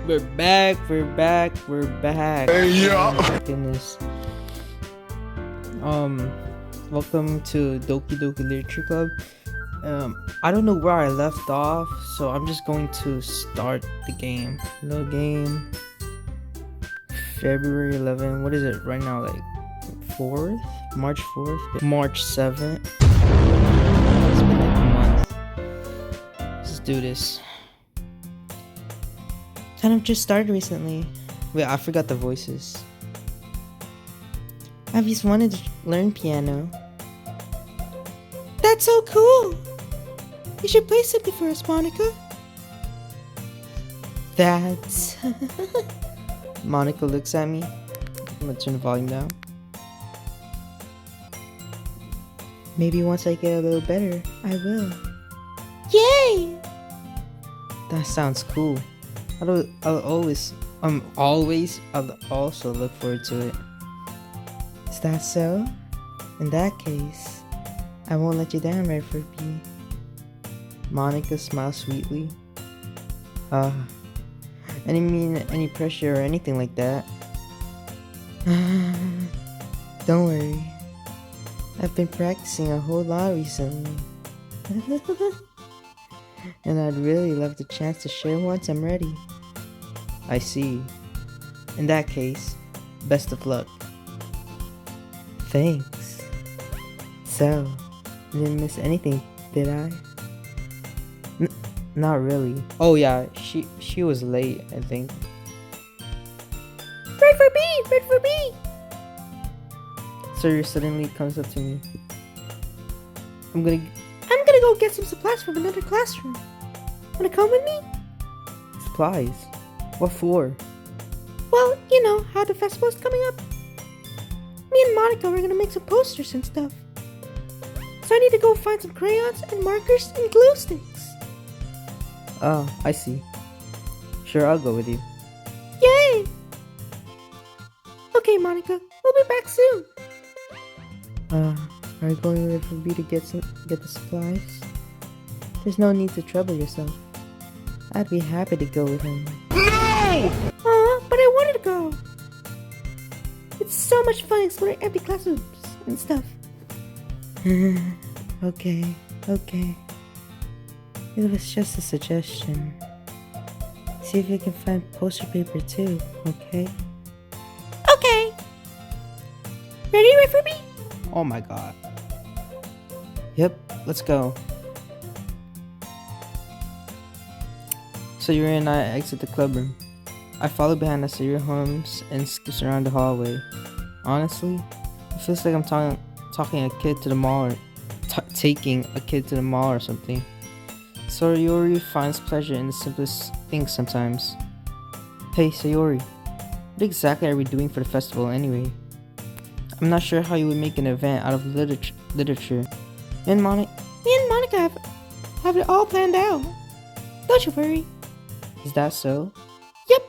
We're back. Yeah. Oh my goodness. Welcome to Doki Literature Club. I don't know where I left off, so I'm just going to start the game. The game. February 11. What is it right now? Like 4th? March 4th? March 7th. It's been like a month. Let's do this. Kind of just started recently. Wait, I forgot the voices. I've just wanted to learn piano. That's so cool! You should play something for us, Monica. That's... Monica looks at me. I'm gonna turn the volume down. Maybe once I get a little better, I will. Yay! That sounds cool. I'll also look forward to it. Is that so? In that case, I won't let you down, Redford B. Monica smiles sweetly. I didn't mean any pressure or anything like that. Don't worry. I've been practicing a whole lot recently. And I'd really love the chance to share once I'm ready. I see. In that case, best of luck. Thanks. So, didn't miss anything, did I? Not really. Oh yeah, she was late, I think. Red for B! Sir suddenly comes up to me. I'm gonna go get some supplies from another classroom. Wanna come with me? Supplies? What for? Well, you know how the festival's coming up. Me and Monica are gonna make some posters and stuff. So I need to go find some crayons and markers and glue sticks. Oh, I see. Sure, I'll go with you. Yay! Okay, Monica, we'll be back soon. Are you going with for B to get the supplies? There's no need to trouble yourself. I'd be happy to go with him. No! But I wanted to go. It's so much fun exploring empty classrooms and stuff. Okay. It was just a suggestion. See if you can find poster paper too, okay? Okay! Ready, Red for B? Oh my god. Yep, let's go. Sayuri and I exit the clubroom. I follow behind as Sayuri hums and skips around the hallway. Honestly, it feels like I'm taking a kid to the mall or something. Sayuri finds pleasure in the simplest things sometimes. Hey Sayuri, what exactly are we doing for the festival anyway? I'm not sure how you would make an event out of literature. Me and Monica have it all planned out. Don't you worry. Is that so? Yep.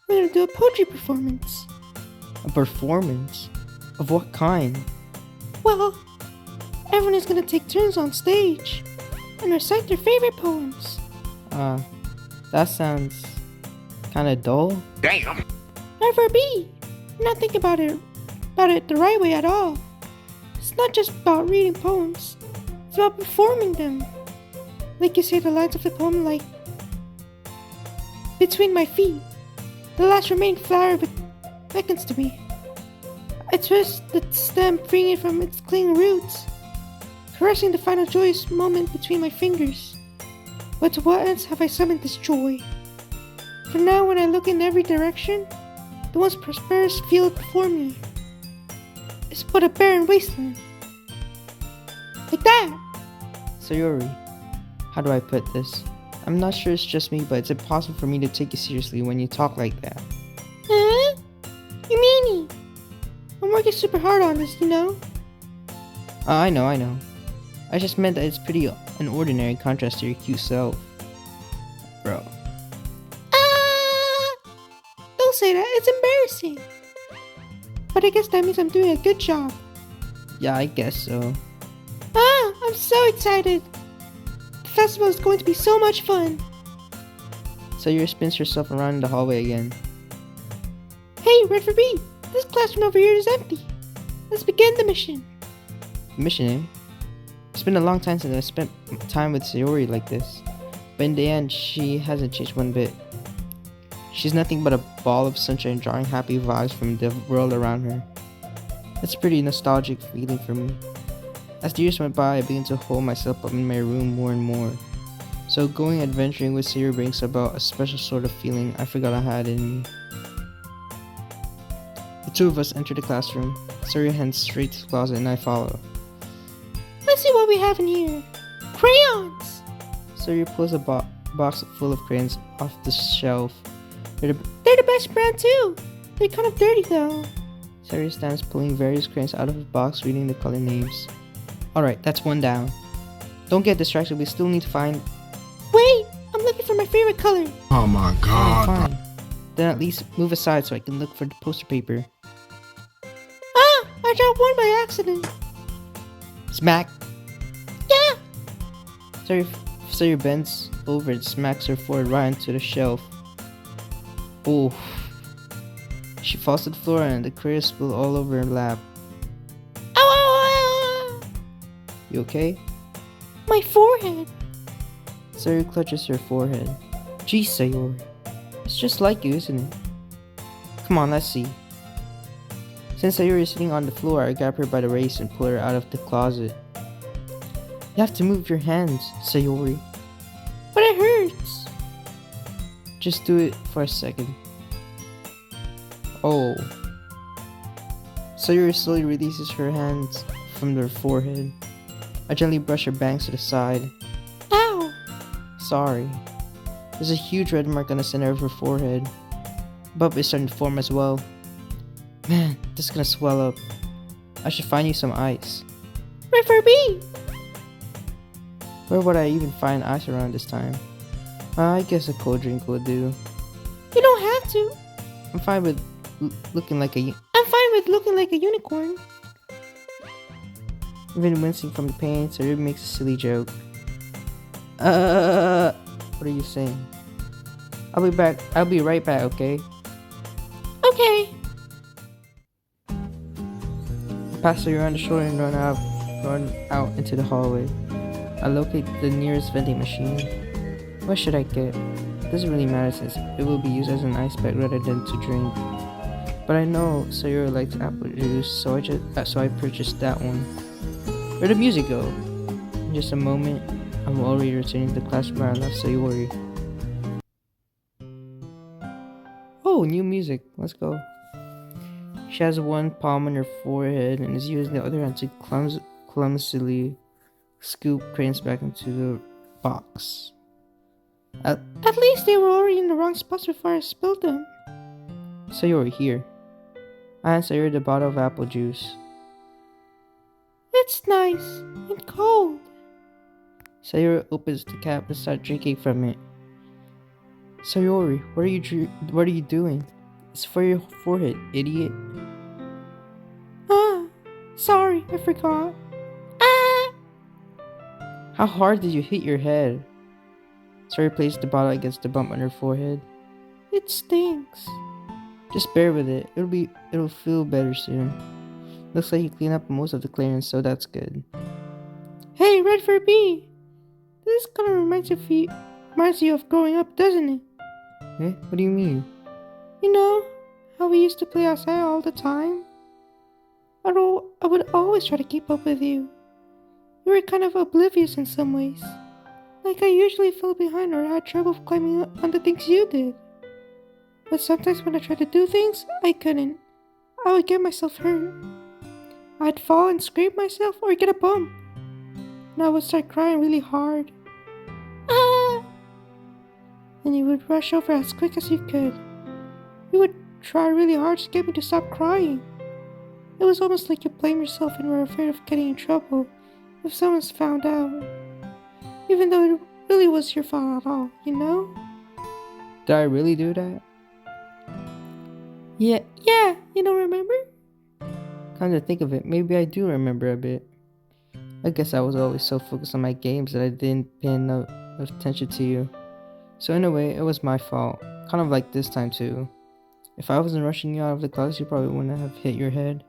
We're gonna do a poetry performance. A performance? Of what kind? Well, everyone is gonna take turns on stage and recite their favorite poems. That sounds kinda dull. Damn. FRB, you're not thinking about it the right way at all. It's not just about reading poems. It's about performing them. Like you say the lines of the poem like, between my feet, the last remaining flower beckons to me. I twist the stem, freeing it from its clinging roots, caressing the final joyous moment between my fingers. But to what ends have I summoned this joy? For now, when I look in every direction, the once prosperous field before me is but a barren wasteland. Like that! Sayuri, how do I put this? I'm not sure it's just me, but it's impossible for me to take you seriously when you talk like that. Huh? You meanie? I'm working super hard on this, you know? I know. I just meant that it's pretty an ordinary contrast to your cute self. Bro. Don't say that, it's embarrassing. But I guess that means I'm doing a good job. Yeah, I guess so. I'm so excited. The festival is going to be so much fun. Sayuri spins herself around in the hallway again. Hey, Red for B! This classroom over here is empty. Let's begin the mission. Mission, eh? It's been a long time since I spent time with Sayori like this. But in the end, she hasn't changed one bit. She's nothing but a ball of sunshine drawing happy vibes from the world around her. It's a pretty nostalgic feeling for me. As the years went by, I began to hold myself up in my room more and more. So going adventuring with Sayori brings about a special sort of feeling I forgot I had in me. The two of us enter the classroom. Sayori heads straight to the closet and I follow. Let's see what we have in here. Crayons! Sayori pulls a box full of crayons off the shelf. They're the best brand too. They're kind of dirty though. Sayori stands pulling various crayons out of the box, reading the color names. Alright, that's one down. Don't get distracted, we still need to find... Wait! I'm looking for my favorite color. Oh my god. Fine. Then at least move aside so I can look for the poster paper. Ah! I dropped one by accident. Smack! Yeah! Sayori bends over and smacks her forehead right into the shelf. Oh. She falls to the floor and the crayons spill all over her lap. Ow, ow, ow, ow. You okay? My forehead. Sayori clutches her forehead. Gee, Sayori. It's just like you, isn't it? Come on, let's see. Since Sayori is sitting on the floor, I grab her by the waist and pull her out of the closet. You have to move your hands, Sayori. But it hurts. Just do it for a second. Oh. Sayori slowly releases her hands from her forehead. I gently brush her bangs to the side. Ow! Sorry. There's a huge red mark on the center of her forehead. Bump is starting to form as well. Man, this is gonna swell up. I should find you some ice. Red for B! Where would I even find ice around this time? I guess a cold drink will do. You don't have to. I'm fine with looking like a unicorn. Even wincing from the pain, Sayori makes a silly joke. What are you saying? I'll be right back, okay? Okay. I pass her around the shoulder and run out into the hallway. I locate the nearest vending machine. What should I get? It doesn't really matter since it will be used as an ice pack rather than to drink. But I know Sayori likes apple juice, so I purchased that one. Where'd the music go? In just a moment, I'm already returning to the classroom where I left Sayori. Oh, new music. Let's go. She has one palm on her forehead and is using the other hand to clumsily scoop crayons back into the box. At least they were already in the wrong spots before I spilled them. Sayori, here. I hand Sayori the bottle of apple juice. It's nice and cold. Sayori opens the cap and starts drinking from it. Sayori, what are you doing? It's for your forehead, idiot. Ah, sorry, I forgot. Ah! How hard did you hit your head? Sayori placed the bottle against the bump on her forehead. It stinks. Just bear with it. It'll feel better soon. Looks like you cleaned up most of the clearance, so that's good. Hey, Red for B. This kind of reminds you of growing up, doesn't it? Eh? What do you mean? You know how we used to play outside all the time? I would always try to keep up with you. You were kind of oblivious in some ways. Like I usually fell behind or had trouble climbing up on the things you did. But sometimes when I tried to do things, I couldn't. I would get myself hurt. I'd fall and scrape myself or get a bump. And I would start crying really hard. Ah! And you would rush over as quick as you could. You would try really hard to get me to stop crying. It was almost like you blamed yourself and were afraid of getting in trouble if someone's found out. Even though it really was your fault at all, you know? Did I really do that? Yeah, you don't remember? Come to think of it, maybe I do remember a bit. I guess I was always so focused on my games that I didn't pay enough attention to you. So in a way, it was my fault. Kind of like this time too. If I wasn't rushing you out of the class, you probably wouldn't have hit your head.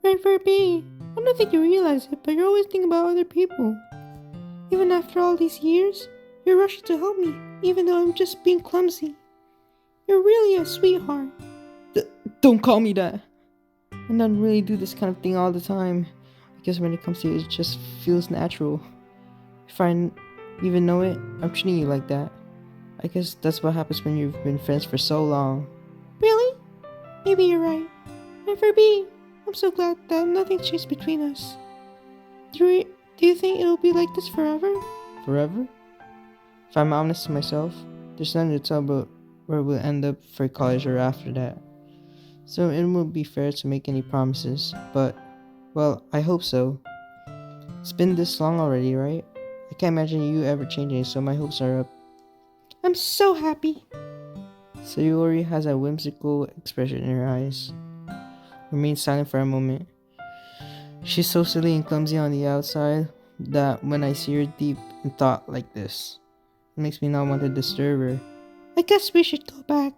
Right, Furby. I don't think you realize it, but you're always thinking about other people. Even after all these years, you're rushing to help me, even though I'm just being clumsy. You're really a sweetheart. Don't call me that. I don't really do this kind of thing all the time. I guess when it comes to you, it just feels natural. If I even know it, I'm treating you like that. I guess that's what happens when you've been friends for so long. Really? Maybe you're right. And Furby, I'm so glad that nothing changed between us. Do you think it'll be like this forever? Forever? If I'm honest to myself, there's nothing to tell about where we'll end up for college or after that. So it won't be fair to make any promises, but, well, I hope so. It's been this long already, right? I can't imagine you ever changing, so my hopes are up. I'm so happy. Sayori has a whimsical expression in her eyes. Remains silent for a moment. She's so silly and clumsy on the outside that when I see her deep in thought like this, it makes me not want to disturb her. I guess we should go back.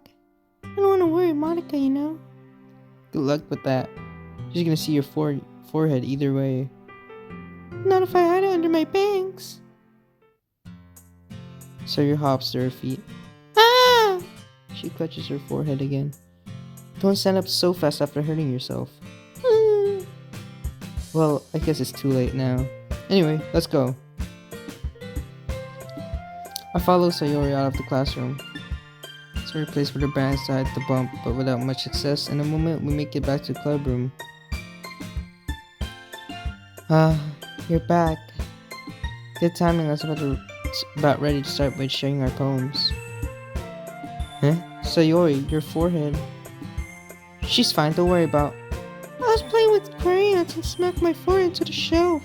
I don't want to worry Monica, you know. Good luck with that. She's gonna see your forehead either way. Not if I hide it under my bangs. Sayori hops to her feet. Ah! She clutches her forehead again. Don't stand up so fast after hurting yourself. Well, I guess it's too late now. Anyway, let's go. I follow Sayori out of the classroom. Sayori plays with her band inside the bump, but without much success. In a moment, we make it back to the club room. You're back. Good timing. I was about ready to start by sharing our poems. Huh? Sayori, your forehead. She's fine, don't worry about. I was playing with crayons and smacked my forehead into the shelf.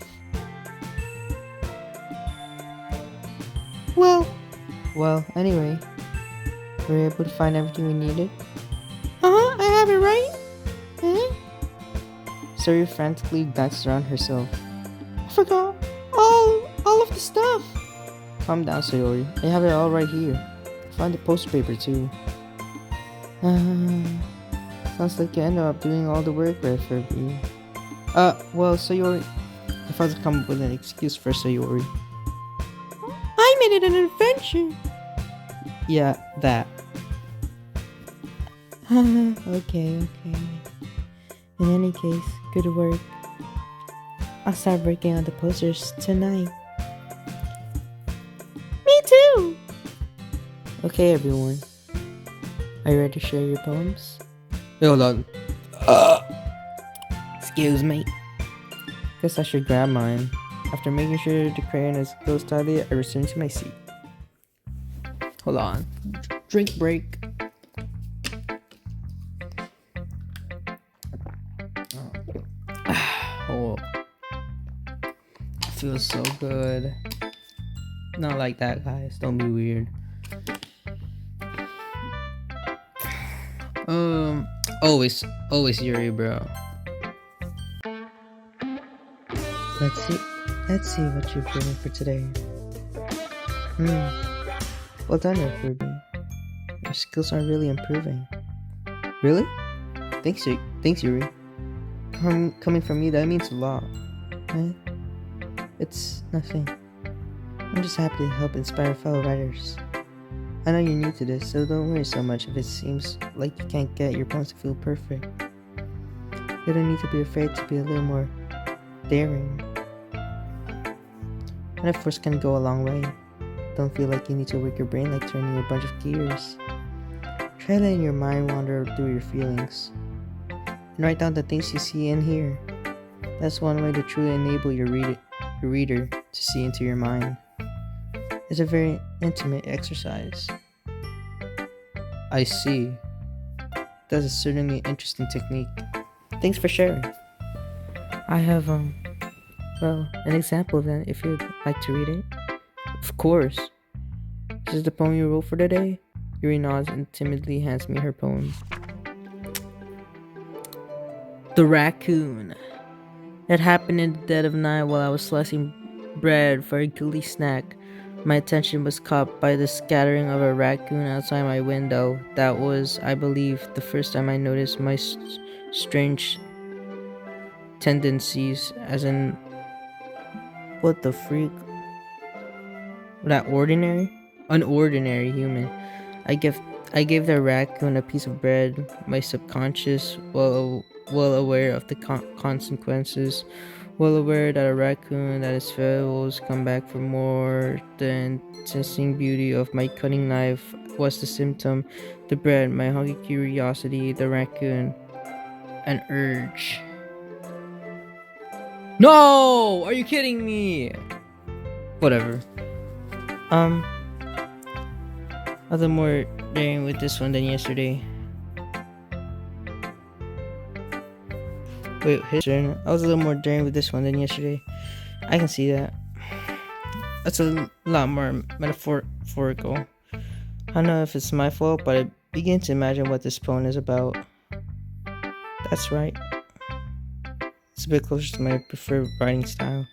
Well, anyway. Were you able to find everything we needed? I have it right? Sayori frantically glances around herself. I forgot all of the stuff. Calm down, Sayori. I have it all right here. Find the poster paper too. Sounds like you ended up doing all the work there for me. Well, Sayori, if I was to come up with an excuse for Sayori. I made it an adventure. Yeah, that. Okay. In any case, good work. I'll start working on the posters tonight. Me too! Okay, everyone. Are you ready to share your poems? Wait, hold on. Excuse me. Guess I should grab mine. After making sure the crayon is closed tightly, I return to my seat. Hold on. Drink break. Oh. Feels so good. Not like that, guys. Don't be weird. Always Yuri, bro. Let's see what you've given for today. Well done, Ruby. Your skills are really improving. Really? Thanks, Yuri. Coming from you, that means a lot. It's nothing. I'm just happy to help inspire fellow writers. I know you're new to this, so don't worry so much if it seems like you can't get your poems to feel perfect. You don't need to be afraid to be a little more daring. And of course can go a long way. Don't feel like you need to work your brain like turning a bunch of gears. Try letting your mind wander through your feelings. And write down the things you see and hear. That's one way to truly enable your reader to see into your mind. It's a very intimate exercise. I see. That's certainly an interesting technique. Thanks for sharing. I have, an example of that if you'd like to read it. Of course. This is the poem you wrote for today? Yuri nods and timidly hands me her poem. The raccoon. It happened in the dead of night while I was slicing bread for a guilty snack. My attention was caught by the scattering of a raccoon outside my window. That was, I believe, the first time I noticed my strange tendencies, as in, what the freak? That ordinary? Unordinary human. I give I gave the raccoon a piece of bread. My subconscious, well aware of the consequences, well aware that a raccoon that is fed will come back for more. The sensing beauty of my cutting knife was the symptom. The bread, my hungry curiosity, the raccoon, an urge. No! Are you kidding me? Whatever. A little more daring with this one than yesterday. Wait, his turn. I was a little more daring with this one than yesterday. I can see that. That's a lot more metaphorical. I don't know if it's my fault, but I begin to imagine what this poem is about. That's right. It's a bit closer to my preferred writing style.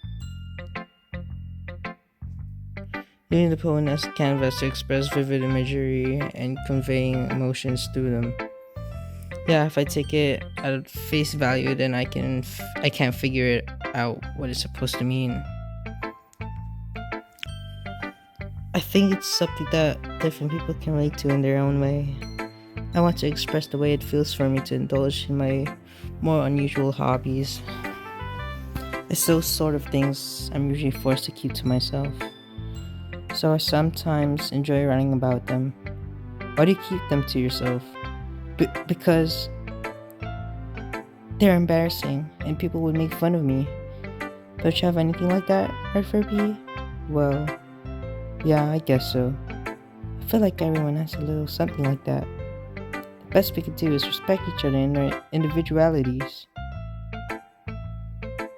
Using the poem as a canvas to express vivid imagery and conveying emotions through them. Yeah, if I take it at face value, then I can't figure it out what it's supposed to mean. I think it's something that different people can relate to in their own way. I want to express the way it feels for me to indulge in my more unusual hobbies. It's those sort of things I'm usually forced to keep to myself. So I sometimes enjoy writing about them. Why do you keep them to yourself? Because they're embarrassing and people would make fun of me. Don't you have anything like that, Red Furby? Well, yeah, I guess so. I feel like everyone has a little something like that. The best we can do is respect each other in their individualities.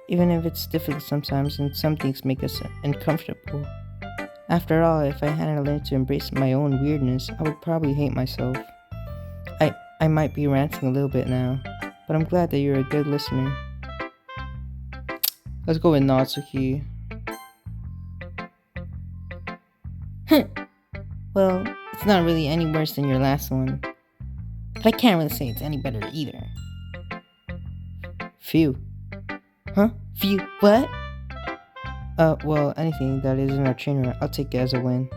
Even if it's difficult sometimes and some things make us uncomfortable. After all, if I hadn't learned to embrace my own weirdness, I would probably hate myself. I might be ranting a little bit now, but I'm glad that you're a good listener. Let's go with Natsuki. Well, it's not really any worse than your last one, but I can't really say it's any better either. Phew. Huh? Phew. What? Well, anything that isn't our trainer, I'll take it as a win.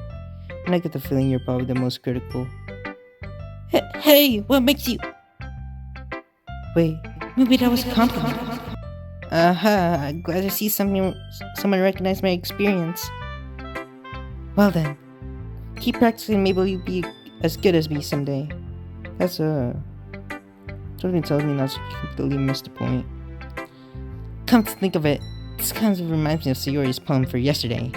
And I get the feeling you're probably the most critical. Hey, what makes you... Wait, maybe that was a compliment. I'm glad to see someone recognize my experience. Well then, keep practicing, maybe you'll be as good as me someday. That's, something tells me not to completely miss the point. Come to think of it, this kind of reminds me of Sayori's poem for yesterday.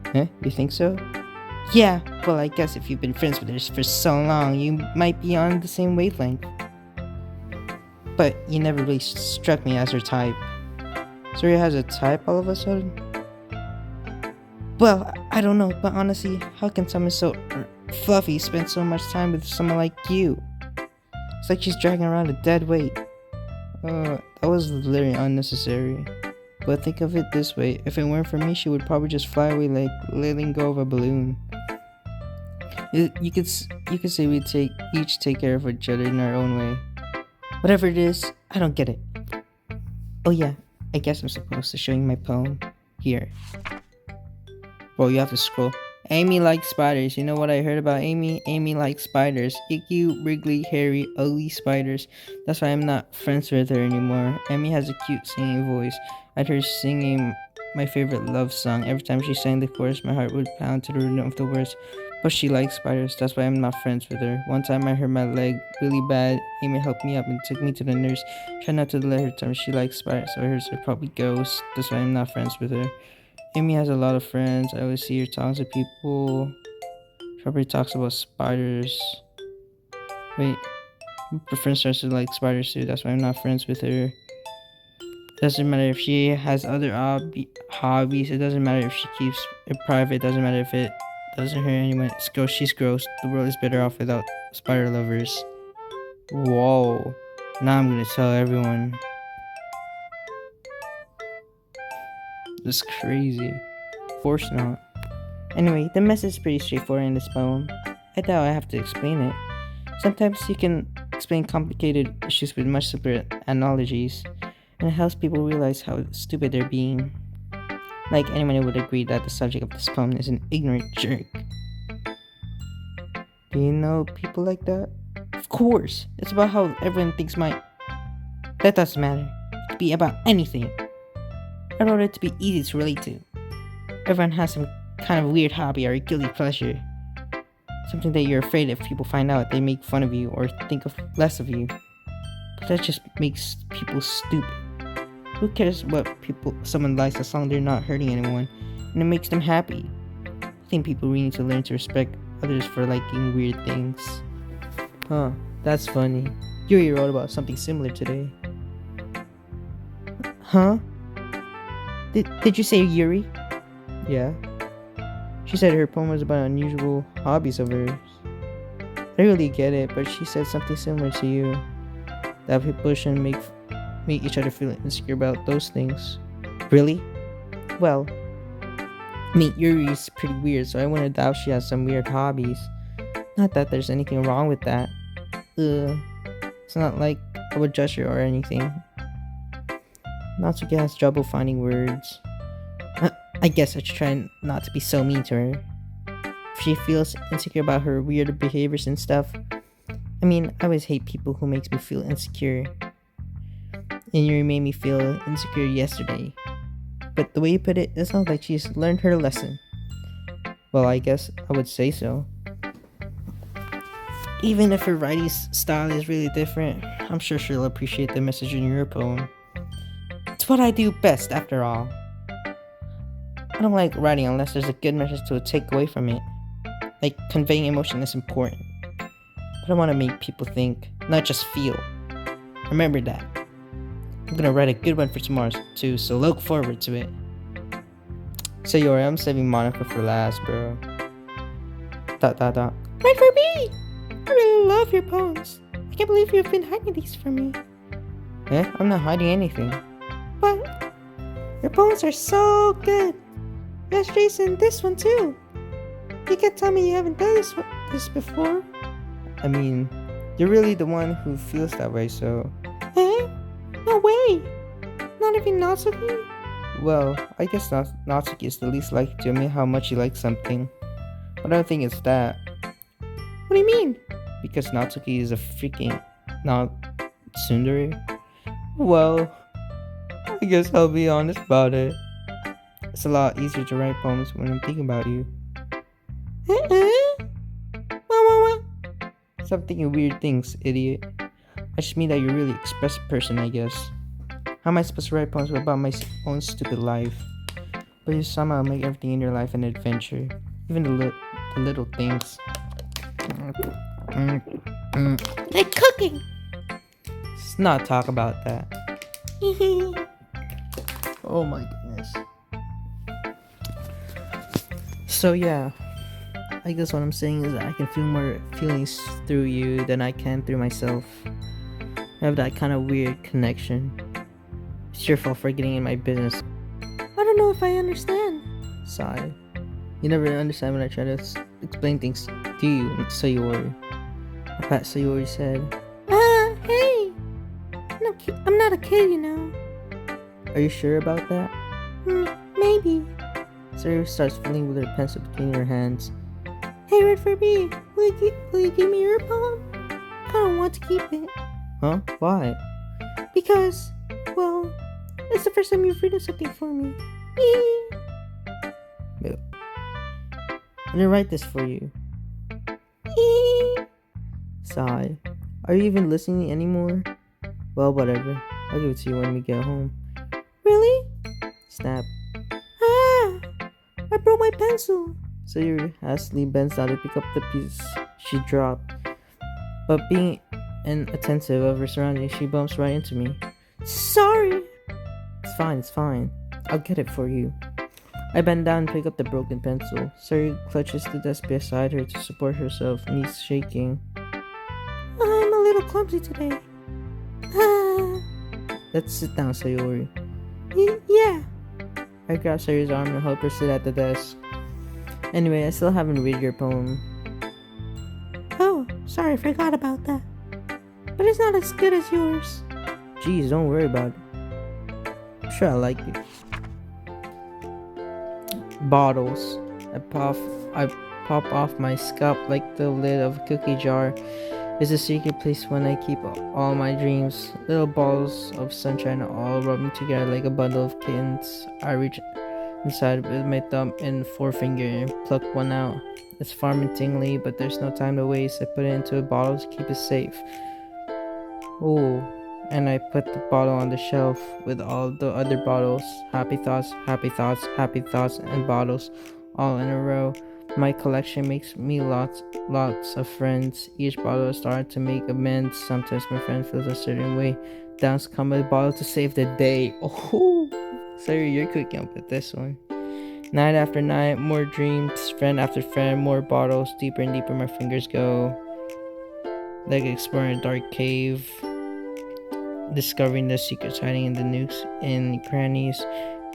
Huh? You think so? Yeah, well, I guess if you've been friends with her for so long, you might be on the same wavelength. But you never really struck me as her type. Sayori has a type all of a sudden? Well, I don't know, but honestly, how can someone so fluffy spend so much time with someone like you? It's like she's dragging around a dead weight. That was literally unnecessary. But think of it this way, if it weren't for me, she would probably just fly away like letting go of a balloon. You could say we each take care of each other in our own way. Whatever it is, I don't get it. Oh yeah, I guess I'm supposed to show you my poem. Here. Bro, you have to scroll. Amy likes spiders. You know what I heard about Amy? Amy likes spiders. Icky, wriggly, hairy, ugly spiders. That's why I'm not friends with her anymore. Amy has a cute singing voice. I'd heard her singing my favorite love song. Every time she sang the chorus, my heart would pound to the rhythm of the words. But she likes spiders. That's why I'm not friends with her. One time I hurt my leg really bad. Amy helped me up and took me to the nurse. Try not to let her tell me she likes spiders, so I heard her probably ghosts. That's why I'm not friends with her. Amy has a lot of friends. I always see her talking to people. She probably talks about spiders. Wait, her friend starts to like spiders too. That's why I'm not friends with her. Doesn't matter if she has other hobbies. It doesn't matter if she keeps it private. It doesn't matter if it doesn't hurt anyone. It's gross. She's gross. The world is better off without spider lovers. Whoa. Now I'm gonna tell everyone. This is crazy. Of course not. Anyway, the message is pretty straightforward in this poem. I doubt I have to explain it. Sometimes you can explain complicated issues with much simpler analogies, and it helps people realize how stupid they're being. Like anyone would agree that the subject of this poem is an ignorant jerk. Do you know people like that? Of course! It's about how everyone thinks That doesn't matter. It could be about anything. I wrote it to be easy to relate to. Everyone has some kind of weird hobby or a guilty pleasure. Something that you're afraid if people find out they make fun of you or think of less of you. But that just makes people stupid. Who cares what someone likes as long as they're not hurting anyone and it makes them happy? I think people really need to learn to respect others for liking weird things. Huh, that's funny. Yuri wrote about something similar today. Huh? Did you say Yuri? Yeah. She said her poem was about unusual hobbies of hers. I don't really get it, but she said something similar to you. That people shouldn't make each other feel insecure about those things. Really? Well, I mean, Yuri's pretty weird, so I wouldn't doubt she has some weird hobbies. Not that there's anything wrong with that. It's not like I would judge her or anything. Natsuki has trouble finding words. I guess I should try not to be so mean to her. If she feels insecure about her weird behaviors and stuff. I mean, I always hate people who makes me feel insecure. And Yuri made me feel insecure yesterday. But the way you put it, it sounds like she's learned her lesson. Well, I guess I would say so. Even if her writing style is really different, I'm sure she'll appreciate the message in your poem. It's what I do best, after all. I don't like writing unless there's a good message to take away from it. Like, conveying emotion is important. But I want to make people think, not just feel. Remember that. I'm gonna write a good one for tomorrow too, so look forward to it. So Yori, I'm saving Monica for last, bro. ... Right for me! I really love your poems. I can't believe you've been hiding these from me. I'm not hiding anything. But your poems are so good. Yes, Jason, this one too. You can't tell me you haven't done this before. I mean, you're really the one who feels that way, so... No way! Not even Natsuki? Well, I guess Natsuki is the least likely to admit how much you like something. But I don't think it's that. What do you mean? Because Natsuki is a freaking... not tsundere? Well, I guess I'll be honest about it. It's a lot easier to write poems when I'm thinking about you. What? Stop thinking weird things, idiot. I just mean that you're a really expressive person, I guess. How am I supposed to write poems about my own stupid life? But you somehow make everything in your life an adventure. Even the little things. Like cooking! Let's not talk about that. Oh my goodness. So yeah, I guess what I'm saying is that I can feel more feelings through you than I can through myself. I have that kind of weird connection. It's your fault for getting in my business. I don't know if I understand. Sigh. You never understand when I try to explain things to you, Sayori. Pat Sayori said. Hey! I'm not a kid, you know. Are you sure about that? Maybe. Sayori starts fiddling with her pencil between her hands. Hey, Red for B, will you give me your poem? I don't want to keep it. Huh? Why? Because, well, it's the first time you've written something for me. I'm gonna write this for you. Sigh. Are you even listening anymore? Well, whatever. I'll give it to you when we get home. Really? Snap. I broke my pencil. Sayori hastily bends down to pick up the piece she dropped. But being inattentive of her surroundings, she bumps right into me. Sorry. It's fine. I'll get it for you. I bend down and pick up the broken pencil. Sayori clutches the desk beside her to support herself, knees shaking. I'm a little clumsy today. Let's sit down, Sayori. Yeah. I grab Sayori's arm and help her sit at the desk. Anyway, I still haven't read your poem. Oh, sorry, I forgot about that. But it's not as good as yours. Jeez, don't worry about it. I'm sure I like it. Bottles. I pop off my scalp like the lid of a cookie jar. It's a secret place when I keep all my dreams. Little balls of sunshine all rubbing together like a bundle of kittens. I reach inside with my thumb and forefinger and pluck one out. It's farm and tingly, but there's no time to waste. I put it into a bottle to keep it safe. Oh, and I put the bottle on the shelf with all the other bottles. Happy thoughts, happy thoughts, happy thoughts, and bottles all in a row. My collection makes me lots of friends. Each bottle started to make amends. Sometimes my friend feels a certain way. Down's come a bottle to save the day. Oh, sorry, you're cooking up with this one. Night after night, more dreams, friend after friend, more bottles. Deeper and deeper my fingers go. Like exploring a dark cave, discovering the secrets hiding in the nooks and crannies,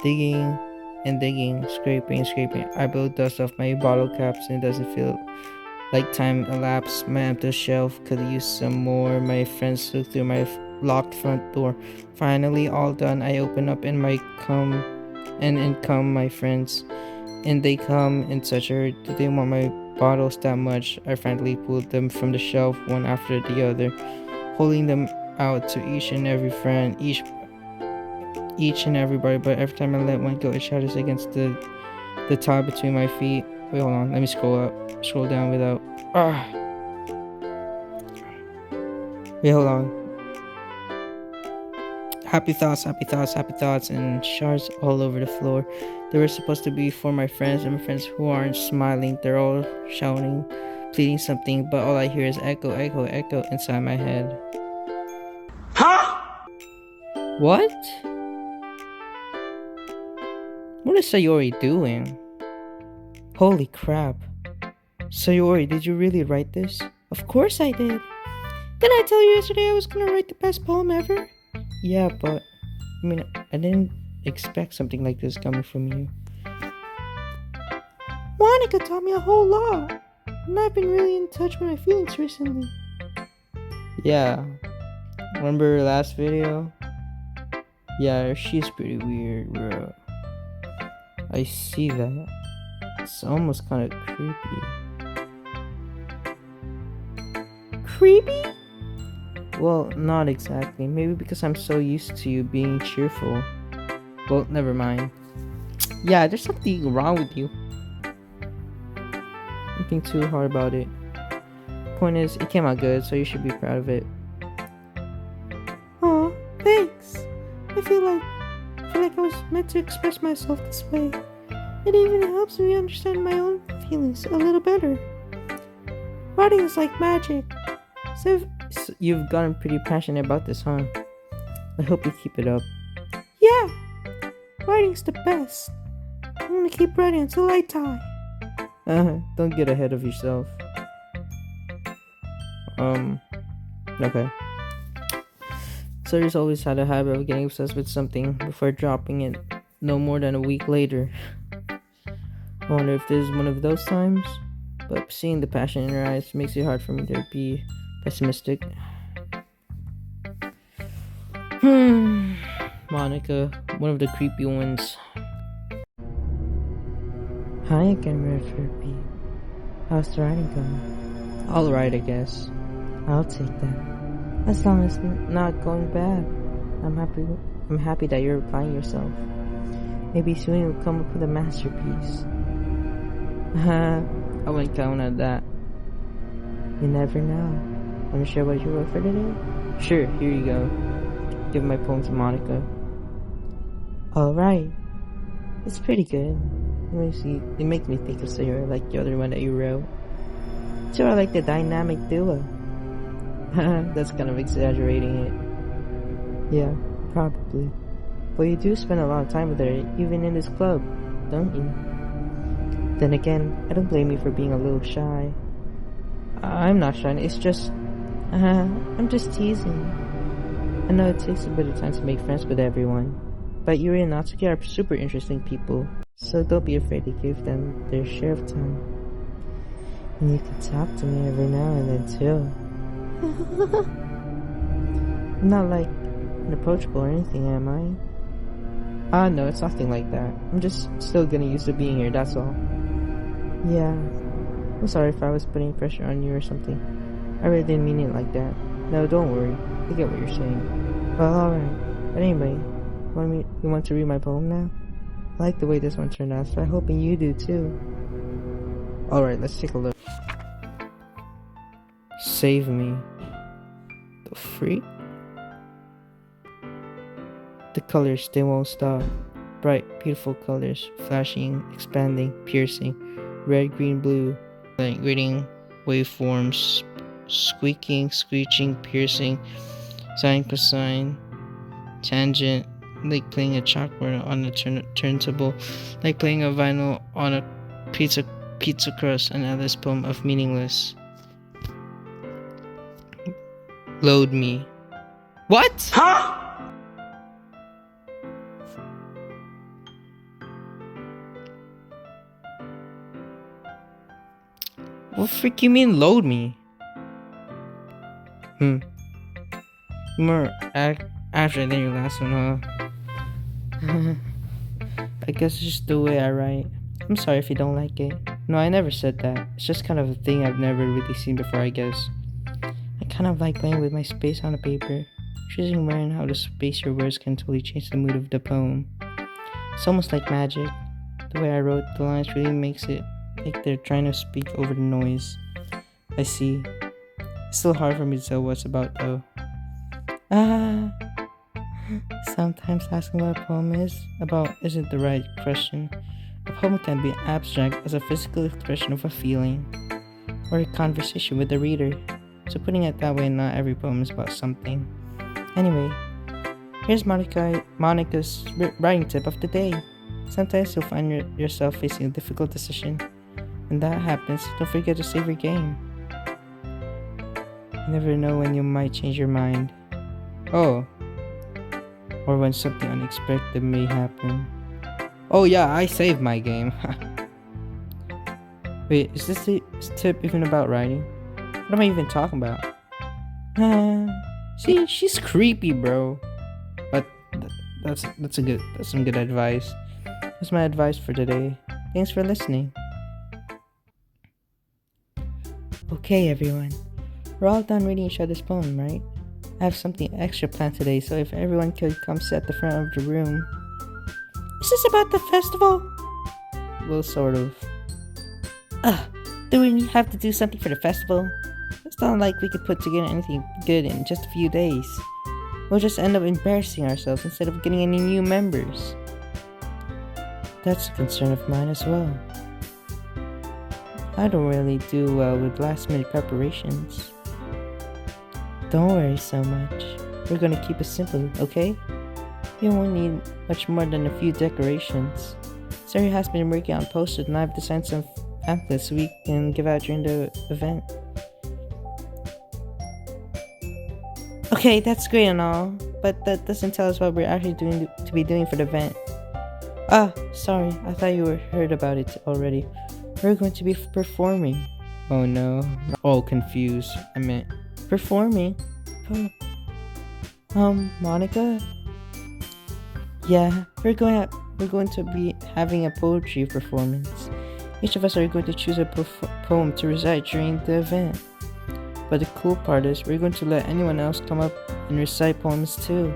digging and digging, scraping and scraping. I blow dust off my bottle caps and it doesn't feel like time elapsed. My empty shelf could use some more. My friends look through my locked front door. Finally, all done. I open up and in come my friends, and they come in such a hurry. Do they want my bottles that much? I frantically pulled them from the shelf one after the other, holding them out to each and every friend, each and everybody. But every time I let one go, it shatters against the tile between my feet. Wait, hold on. Let me scroll down without. Wait, hold on. Happy thoughts, happy thoughts, happy thoughts, and shards all over the floor. They were supposed to be for my friends, and my friends who aren't smiling. They're all shouting, pleading something, but all I hear is echo, echo, echo inside my head. Huh? What? What is Sayori doing? Holy crap. Sayori, did you really write this? Of course I did. Didn't I tell you yesterday I was gonna write the best poem ever? Yeah, but I mean, I didn't expect something like this coming from you. Monica taught me a whole lot, and I've been really in touch with my feelings recently. Yeah, remember her last video? Yeah, she's pretty weird, bro. I see that. It's almost kind of creepy. Creepy? Well, not exactly. Maybe because I'm so used to you being cheerful. Well, never mind. Yeah, there's something wrong with you. Don't think too hard about it. Point is, it came out good, so you should be proud of it. Aw, thanks. I feel like I was meant to express myself this way. It even helps me understand my own feelings a little better. Writing is like magic. So you've gotten pretty passionate about this, huh? I hope you keep it up. Yeah, writing's the best. I'm gonna keep writing until I die. Don't get ahead of yourself. Okay. Sawyer's always had a habit of getting obsessed with something before dropping it no more than a week later. I wonder if this is one of those times, but seeing the passion in her eyes makes it hard for me to be pessimistic. Monica, one of the creepy ones. Hi again, Red Furby. How's the writing going? Alright, I guess. I'll take that. As long as it's not going bad. I'm happy that you're applying yourself. Maybe soon you'll come up with a masterpiece. I wouldn't count on that. You never know. Wanna share what you wrote for today? Sure, here you go. Give my poem to Monica. Alright. It's pretty good. It makes me think of Sayori like the other one that you wrote. Sort of like the dynamic duo. That's kind of exaggerating it. Yeah, probably. But you do spend a lot of time with her, even in this club, don't you? Then again, I don't blame you for being a little shy. I'm not shy, it's just... I'm just teasing. I know it takes a bit of time to make friends with everyone, but Yuri and Natsuki are super interesting people, So don't be afraid to give them their share of time. And you can talk to me every now and then too. I'm not like inapproachable or anything, am I? No, it's nothing like that. I'm just still getting used to being here, that's all. Yeah. I'm sorry if I was putting pressure on you or something. I really didn't mean it like that. No, don't worry. I get what you're saying. Well, alright. But anyway, you want to read my poem now? I like the way this one turned out, so I'm hoping you do too. Alright, let's take a look. Save me. The freak? The colors, they won't stop. Bright, beautiful colors, flashing, expanding, piercing. Red, green, blue. Like reading waveforms, squeaking, screeching, piercing, sine, cosine, tangent, like playing a chalkboard on a turntable, like playing a vinyl on a pizza crust, an endless poem of meaningless. Load me. What? Huh? What the frick you mean load me? More after than your last one, huh? I guess it's just the way I write. I'm sorry if you don't like it. No, I never said that. It's just kind of a thing I've never really seen before, I guess. I kind of like playing with my space on the paper. Choosing where and how to space your words can totally change the mood of the poem. It's almost like magic. The way I wrote the lines really makes it like they're trying to speak over the noise. I see. It's still hard for me to tell what it's about though. Sometimes asking what a poem is about isn't the right question. A poem can be abstract as a physical expression of a feeling or a conversation with the reader. So putting it that way, not every poem is about something. Anyway, here's Monica's writing tip of the day. Sometimes you'll find yourself facing a difficult decision. When that happens, don't forget to save your game. You never know when you might change your mind. Oh. Or when something unexpected may happen. Oh yeah, I saved my game. Wait, is this tip even about writing? What am I even talking about? See, she's creepy, bro. But that's some good advice. That's my advice for today. Thanks for listening. Okay, everyone. We're all done reading each other's poem, right? I have something extra planned today, so if everyone could come sit at the front of the room. Is this about the festival? Well, sort of. Do we have to do something for the festival? It's not like we could put together anything good in just a few days. We'll just end up embarrassing ourselves instead of getting any new members. That's a concern of mine as well. I don't really do well with last-minute preparations. Don't worry so much. We're gonna keep it simple, okay? You won't need much more than a few decorations. Sari has been working on posters and I've designed some pamphlets we can give out during the event. Okay, that's great and all, but that doesn't tell us what we're actually to be doing for the event. Sorry, I thought you heard about it already. We're going to be performing. Oh no. All confused. I meant performing. Monica? Yeah, we're going to be having a poetry performance. Each of us are going to choose a poem to recite during the event. But the cool part is we're going to let anyone else come up and recite poems too.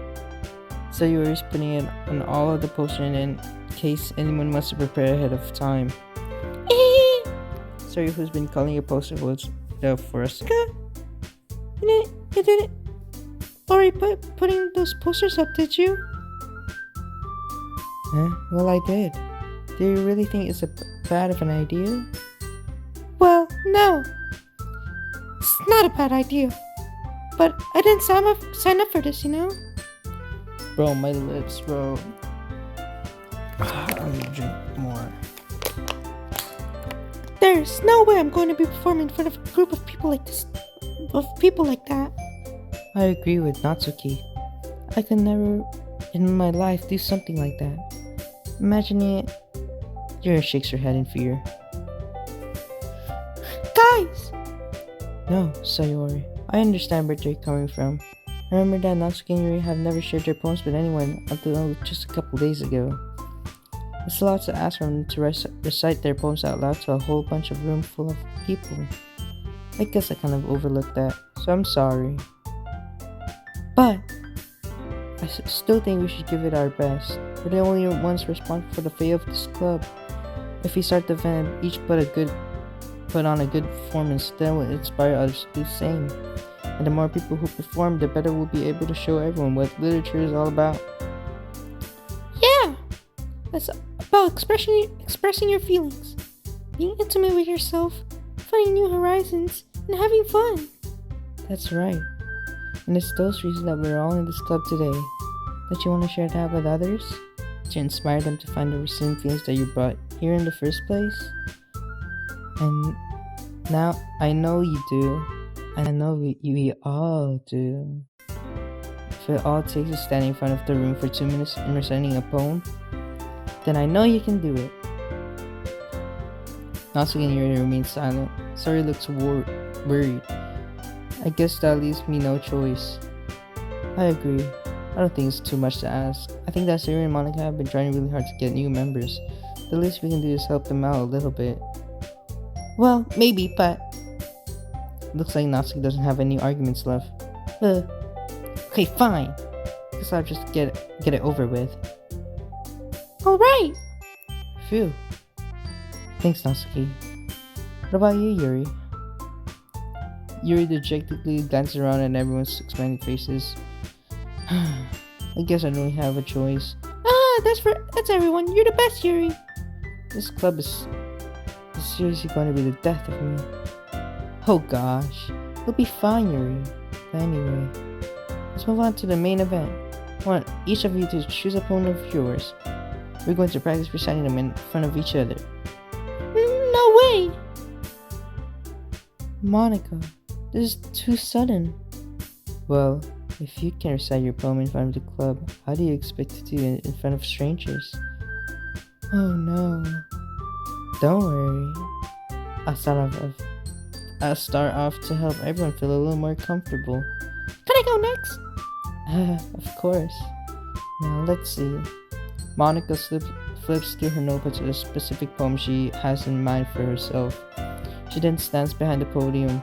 So you're just putting it on all of the posters in case anyone wants to prepare ahead of time. Sorry, who's been calling your poster was there for us? You didn't already putting those posters up, did you? Well, I did. Do you really think it's bad of an idea? Well, no. It's not a bad idea. But I didn't sign up for this, you know? Bro, my lips, bro. I need to drink more. There's no way I'm going to be performing in front of a group of people like this. Of people like that. I agree with Natsuki. I could never in my life do something like that. Imagining it Yuri shakes her head in fear. Guys! No, Sayori. I understand where they're coming from. I remember that Natsuki and Yuri have never shared their poems with anyone until just a couple days ago. It's a lot to ask for them to recite their poems out loud to a whole bunch of room full of people. I guess I kind of overlooked that, so I'm sorry. But I still think we should give it our best. We're the only ones responsible for the fate of this club. If we start the event, each put on a good performance, then will inspire others to do the same. And the more people who perform, the better we'll be able to show everyone what literature is all about. Yeah! That's about expressing your feelings, being intimate with yourself, finding new horizons, and having fun. That's right. And it's those reasons that we're all in this club today. Don't you want to share that with others? To inspire them to find the same feelings that you brought here in the first place? And now I know you do. And I know we all do. If it all takes is standing in front of the room for 2 minutes and reciting a poem, then I know you can do it. Natsuki and Yuri remain silent. Sari looks worried. I guess that leaves me no choice. I agree. I don't think it's too much to ask. I think that Sari and Monica have been trying really hard to get new members. The least we can do is help them out a little bit. Well, maybe, but... Looks like Natsuki doesn't have any arguments left. Okay, fine. Guess I'll just get it over with. Alright! Phew. Thanks, Natsuki. What about you, Yuri? Yuri dejectedly glances around at everyone's smiling faces. I guess I don't have a choice. That's everyone. You're the best, Yuri. This club is seriously going to be the death of me. Oh gosh. We'll be fine, Yuri. But anyway, let's move on to the main event. I want each of you to choose a poem of yours. We're going to practice reciting them in front of each other. No way! Monica, this is too sudden. Well, if you can recite your poem in front of the club, how do you expect to do it in front of strangers? Oh no. Don't worry. I'll start off to help everyone feel a little more comfortable. Can I go next? Of course. Now let's see. Monica flips through her notebook to a specific poem she has in mind for herself. She then stands behind the podium.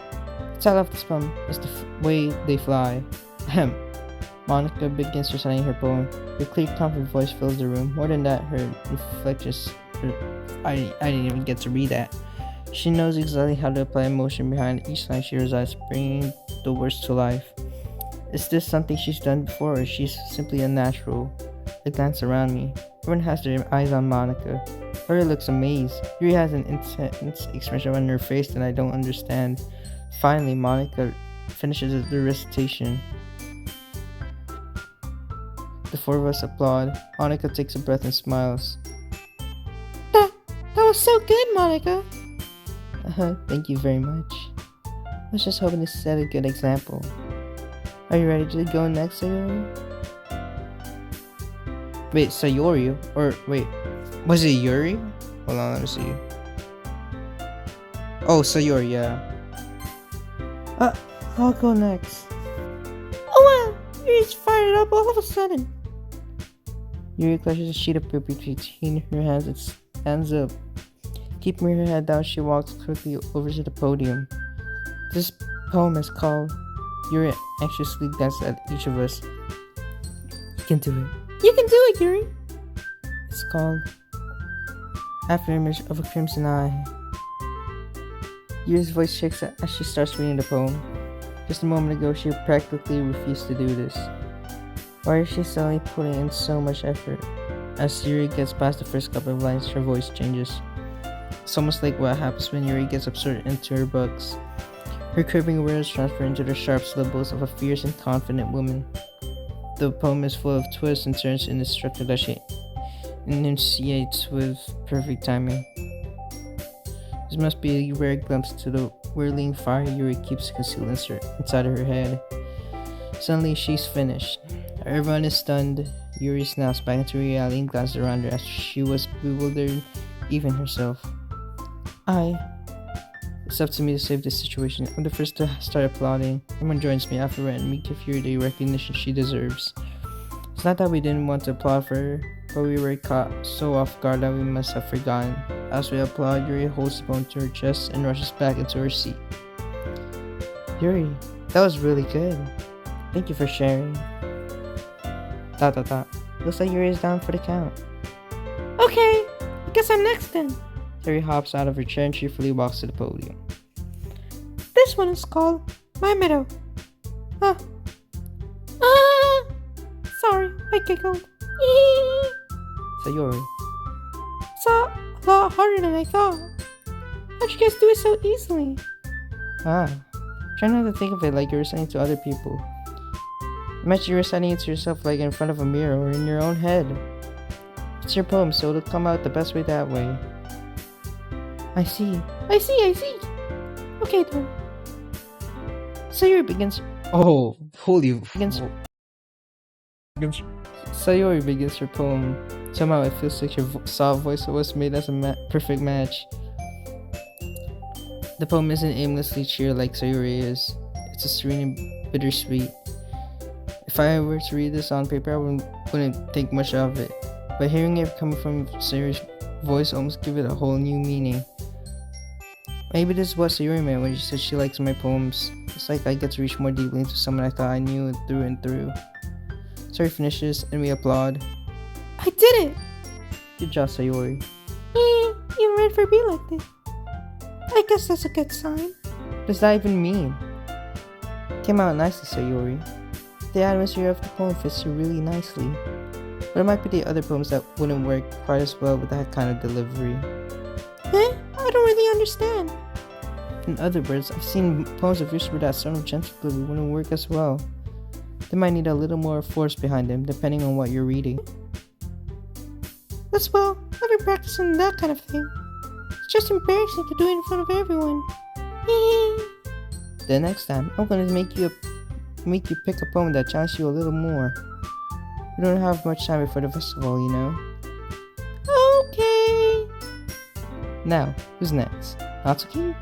The title of this poem is The Way They Fly. Ahem. Monica begins reciting her poem. Her clear, confident voice fills the room. More than that, her inflections. I didn't even get to read that. She knows exactly how to apply emotion behind each line she recites, bringing the words to life. Is this something she's done before, or is she simply a natural? I glance around me. Everyone has their eyes on Monica. Yuri looks amazed. Yuri has an intense expression on her face that I don't understand. Finally, Monica finishes the recitation. The four of us applaud. Monica takes a breath and smiles. That was so good, Monica. Thank you very much. I was just hoping to set a good example. Are you ready to go next, Sayori? Wait, Sayori? Or wait, was it Yuri? Hold on, let me see. Oh, Sayori, yeah. I'll go next. Oh wow, Yuri's fired up all of a sudden. Yuri clutches a sheet of paper between her hands and stands up. Keeping her head down, she walks quickly over to the podium. This poem is called... Yuri anxiously glances at each of us. You can do it. You can do it, Yuri. It's called After Image of a Crimson Eye. Yuri's voice shakes as she starts reading the poem. Just a moment ago, she practically refused to do this. Why is she suddenly putting in so much effort? As Yuri gets past the first couple of lines, her voice changes. It's almost like what happens when Yuri gets absorbed into her books. Her quivering words transfer into the sharp syllables of a fierce and confident woman. The poem is full of twists and turns in the structure that she enunciates with perfect timing. This must be a rare glimpse to the whirling fire Yuri keeps concealed inside her head. Suddenly, she's finished. Everyone is stunned. Yuri snaps back into reality and glances around her as she was bewildered even herself. It's up to me to save this situation. I'm the first to start applauding. Everyone joins me after and we give her the recognition she deserves. It's not that we didn't want to applaud for her, but we were caught so off guard that we must have forgotten. As we applaud, Yuri holds the bone to her chest and rushes back into her seat. Yuri, that was really good. Thank you for sharing. ... Looks like Yuri is down for the count. Okay, I guess I'm next then. Yuri hops out of her chair and cheerfully walks to the podium. This one is called My Meadow. Sorry, I giggled. Sayori. It's a lot harder than I thought. How'd you guys do it so easily? Try not to think of it like you're reciting to other people. Imagine you're reciting it to yourself like in front of a mirror or in your own head. It's your poem, so it'll come out the best way that way. I see. Okay then. Sayori begins. Oh, holy. Sayori begins her poem. Somehow it feels like your soft voice was made as a perfect match. The poem isn't aimlessly cheery like Sayori is. It's a serene and bittersweet. If I were to read this on paper, I wouldn't think much of it. But hearing it coming from Sayori's voice almost gives it a whole new meaning. Maybe this is what Sayori meant when she said she likes my poems. It's like I get to reach more deeply into someone I thought I knew through and through. Sayori finishes and we applaud. I did it! Good job, Sayori. You read for me like this. I guess that's a good sign. What does that even mean? Came out nicely, Sayori. The atmosphere of the poem fits you really nicely. But it might be the other poems that wouldn't work quite as well with that kind of delivery. I don't really understand. In other words, I've seen poems of yours where that sort of gentle delivery wouldn't work as well. They might need a little more force behind them, depending on what you're reading. I've been practicing that kind of thing. It's just embarrassing to do it in front of everyone. The next time, I'm gonna make you pick a poem that challenges you a little more. We don't have much time before the festival, you know. Okay. Now, who's next? Natsuki?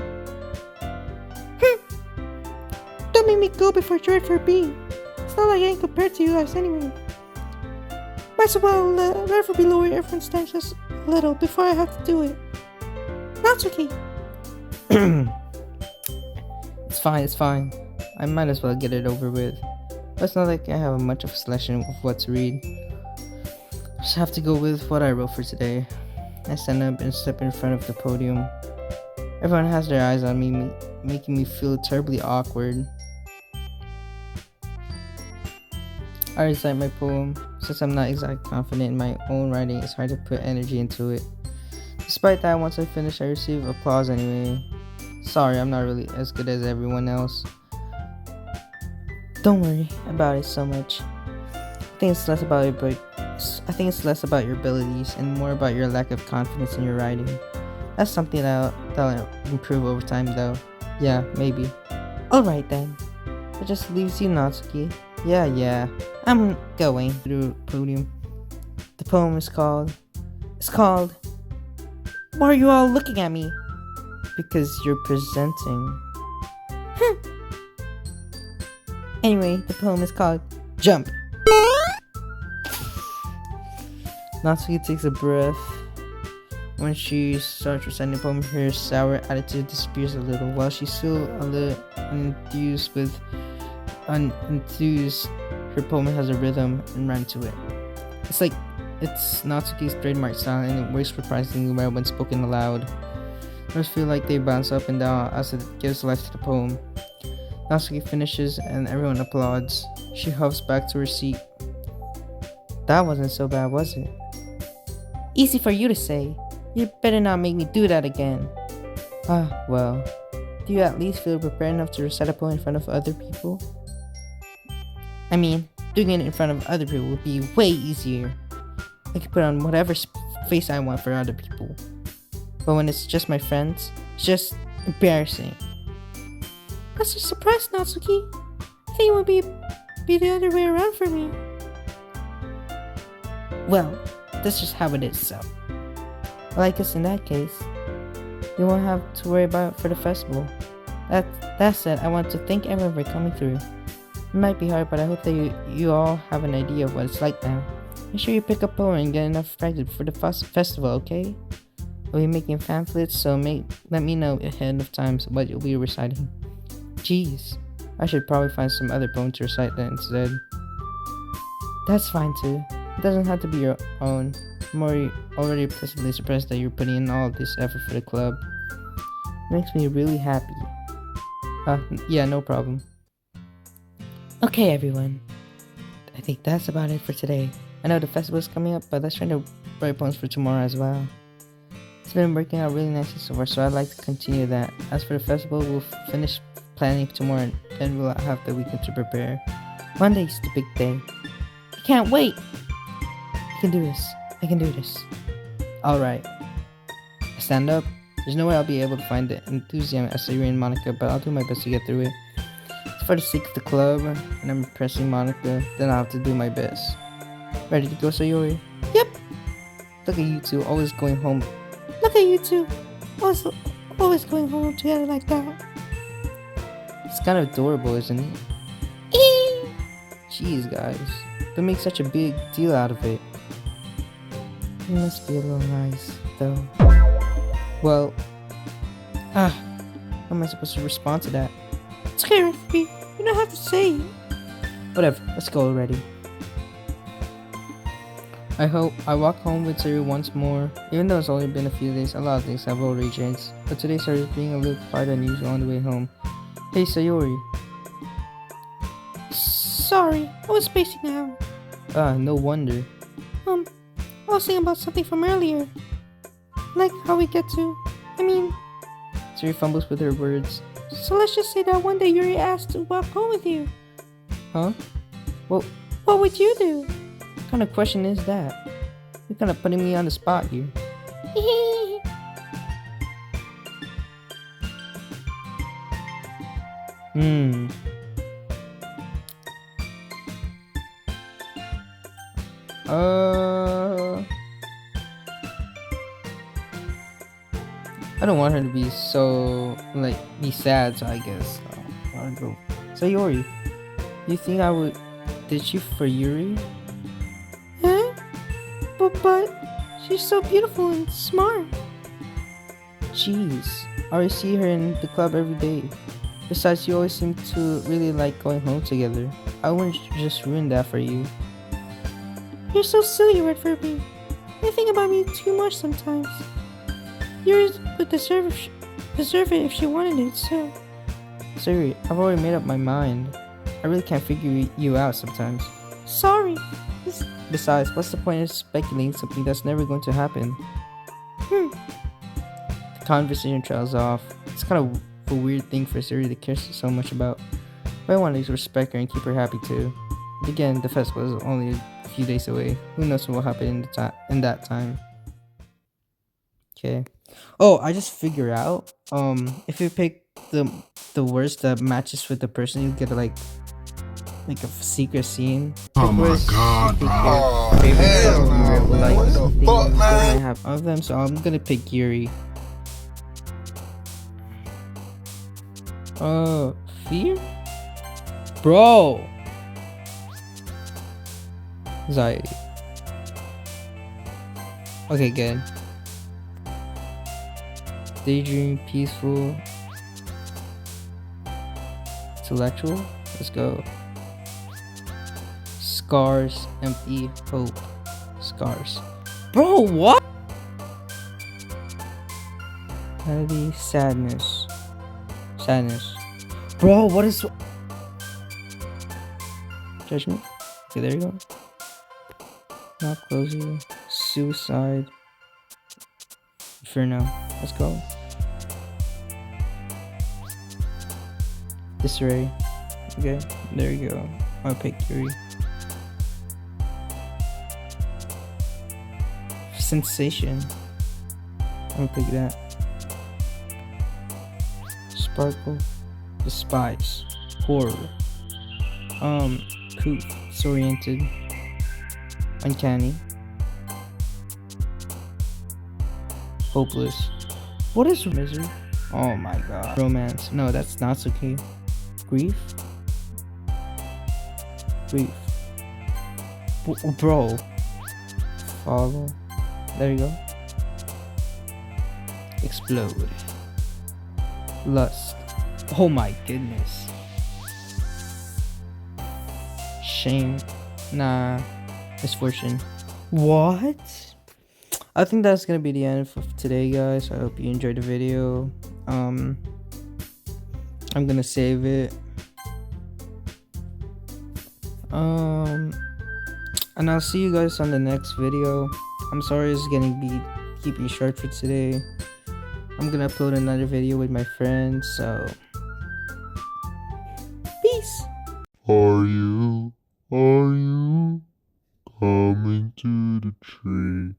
Don't make me go before Dread for B. It's not like I ain't compared to you guys anyway. Might as well let for B lower everyone's standards just a little before I have to do it. Natsuki. It's fine. I might as well get it over with. But it's not like I have much of a selection of what to read. I just have to go with what I wrote for today. I stand up and step in front of the podium. Everyone has their eyes on me, making me feel terribly awkward. I recite my poem. Since I'm not exactly confident in my own writing, it's hard to put energy into it. Despite that, once I finish, I receive applause anyway. Sorry, I'm not really as good as everyone else. Don't worry about it so much. I think it's less about your abilities and more about your lack of confidence in your writing. That's something that'll improve over time, though. Yeah, maybe. Alright then. It just leaves you, Natsuki. Yeah. I'm going to the podium. The poem is called... Why are you all looking at me? Because you're presenting. Anyway, the poem is called Jump. Natsuki takes a breath. When she starts reciting the poem, her sour attitude disappears a little. While she's still a little unenthused, her poem has a rhythm and rhyme to it. It's Natsuki's trademark style, and it works surprisingly well when spoken aloud. Words feel like they bounce up and down as it gives life to the poem. Natsuki finishes and everyone applauds. She huffs back to her seat. That wasn't so bad, was it? Easy for you to say. You better not make me do that again. Well. Do you at least feel prepared enough to recite a poem in front of other people? I mean, doing it in front of other people would be way easier. I could put on whatever face I want for other people. But when it's just my friends, it's just embarrassing. That's a surprise, Natsuki. I think it would be the other way around for me. Well, that's just how it is, so. Well, I guess in that case, you won't have to worry about it for the festival. That said, I want to thank everyone for coming through. It might be hard, but I hope that you all have an idea of what it's like now. Make sure you pick up poem and get enough practice for the festival, okay? We'll be making pamphlets, so let me know ahead of time what you'll be reciting. Jeez, I should probably find some other poem to recite then instead. That's fine too. It doesn't have to be your own. I'm already pleasantly surprised that you're putting in all of this effort for the club. It makes me really happy. Yeah, no problem. Okay, everyone. I think that's about it for today. I know the festival is coming up, but let's try to write poems for tomorrow as well. It's been working out really nicely so far, so I'd like to continue that. As for the festival, we'll finish planning tomorrow, and then we'll have the weekend to prepare. Monday's the big day. I can't wait! I can do this. I can do this. Alright. I stand up. There's no way I'll be able to find the enthusiasm as Sayuri and Monica, but I'll do my best to get through it. It's for the sake of the club, and I'm impressing Monica, then I'll have to do my best. Ready to go, Sayuri? Yep. Look at you two, always going home. Look at you two. Always going home together like that. It's kind of adorable, isn't it? Jeez, guys. Don't make such a big deal out of it. It must be a little nice, though. Well, how am I supposed to respond to that? It's okay, Ruby. You don't have to say it. Whatever, let's go already. I walk home with Sayuri once more. Even though it's only been a few days, a lot of things have already changed. But today started being a little quite unusual on the way home. Hey, Sayuri. Sorry, I was spacing out. No wonder. I was thinking about something from earlier. Like how we get to... Sayuri fumbles with her words. So let's just say that one day Yuri asked to walk home with you. Huh? Well, what would you do? What kind of question is that? You're kind of putting me on the spot here. I don't want her to be so, be sad, so I guess I'll go. So, Yuri, you think I would ditch you for Yuri? Huh? But she's so beautiful and smart. Jeez, I always see her in the club every day. Besides, you always seem to really like going home together. I wouldn't just ruin that for you. You're so silly, Red Furby. You think about me too much sometimes. Yours would deserve it if she wanted it, so... Sorry, I've already made up my mind. I really can't figure you out sometimes. Sorry. Besides, what's the point of speculating something that's never going to happen? The conversation trails off. It's kind of a weird thing for Siri to care so much about. But I want to respect her and keep her happy too. But again, the festival is only a few days away. Who knows what will happen in that time. Okay. Oh, I just figured out. If you pick the words that matches with the person, you get like a secret scene. Oh my god, bro. I have of them, so I'm gonna pick Yuri. Fear? Bro! Anxiety. Okay, good. Daydream, peaceful, intellectual. Let's go. Scars, empty, hope. Scars. Bro, what? Heavy, sadness. Sadness. Bro, what is... Judgment? Okay, there you go. Not closure. Suicide. Inferno. Let's go. Disarray. Okay, there you go. I'll pick Yuri. Sensation. I'll pick that. Sparkle. Despise. Horror. Proof. Disoriented. Uncanny. hopeless. What is misery? Oh my god. Romance. No, that's not okay. Grief? Grief. Bro. Follow. There you go. Explode. Lust. Oh my goodness. Shame. Nah. Misfortune. What? I think that's gonna be the end for today, guys. I hope you enjoyed the video. I'm gonna save it. And I'll see you guys on the next video. I'm sorry it's gonna be keeping short for today. I'm gonna upload another video with my friends, so peace. Are you coming to the tree?